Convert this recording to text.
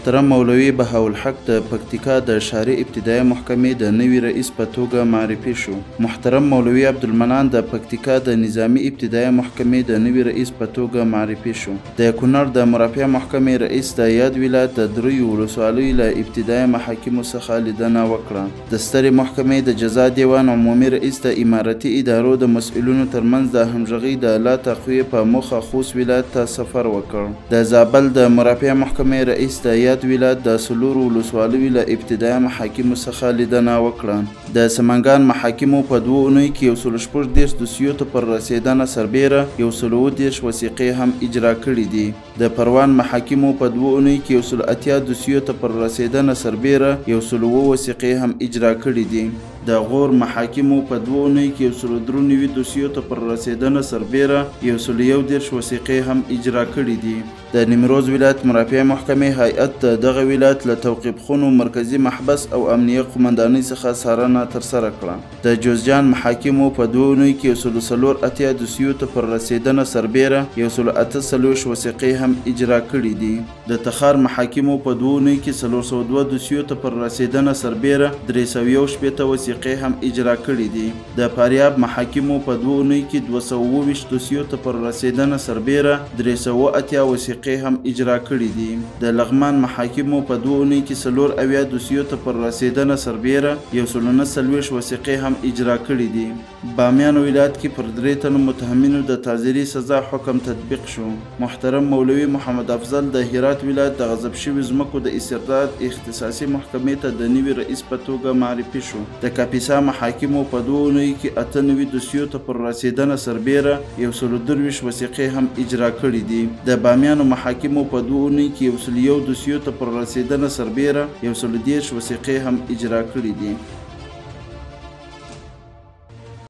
محترم مولوي بهاءالحق د پکتیکا د ښاري ابتدایي محکمې د نوي رئیس په توګه معرفي شو. محترم مولوي عبدالمنان د پکتیکا د نظامي ابتدایي محکمې د نوي رئیس په توګه معرفي شو. د کونړ د مرافعه محکمې رئیس د یاد ولایت د دریو ولسوالیو له ابتدایي محاکمو څخه لیدنه وکړه. د سترې محکمې د جزا دیوان عمومي رئیس د امارتي ادارو د مسؤلینو ترمنځ د همغږۍ د لا تقویې په موخه خوست ولایت ته سفر وکړ. د زابل د مرافعه محکمې رئیس د یاد ولایت د څلورو ولسوالیو له ابتدایي محاکمو څخه لیدنه وکړه. د سمنګان محاکمو په 2 اونیو کې 114 دوسیو ته پر رسېدنه سربیره 130 وثیقې هم اجرا کړي دي. د پروان محاکمو په 2 اونیو کې 180 دوسیو ته پر رسېدنه سربیره 107 وثیقې هم اجرا کړي دي. د غور محاکمو په 2 اونیو کې 193 دوسیو ته پر رسېدنه سربیره 111 وثیقې هم اجرا کړي دي. د نیمروز ولایت مرافعه محکمې هیئت د دغه ولایت له توقیف خونو مرکزي محبس او امنیه قومندانۍ څخه څارنه ترسره کړه. د جوزجان محاکمو په 2 اونیو کې 184 دوسیو ته پر رسېدنه سربیره 148 وثیقې هم اجرا کړي دي. د تخار محاکمو په 2 اونیو کې 402 دوسیو ته پر رسېدنه سربیره 316 وثیقې هم اجرا کړي دي. د فاریاب محاکمو په 2 اونیو کې 220 دوسیو ته پر رسېدنه سربیره 380 وثیقې هم اجرا کړي دي. د لغمان محاکمو په 2 اونیو کې 4 دوسیو ته پر رسېدنه سربیره 149 وثیقې هم اجرا کړي دي. بامیان ولایت کې پر 3 تنو متهمینو د تعزیري سزا حکم تطبیق شو. محترم مولوي محمد افضل د هرات ولایت د غصب شوي ځمکو د استرداد اختصاصي محکمې ته د نوي رئیس په توګه معرفي شو. د کاپیسا محاکمو په 2 اونیو کې 98 دوسیو ته پر رسېدنه سربیره 123 وثیقې هم اجرا کړي دي. د بامیانو محاکمو په 2 اونیو کې 101 دوسیو ته پر رسېدنه سربیره 110 وثیقې هم اجرا کړي دي.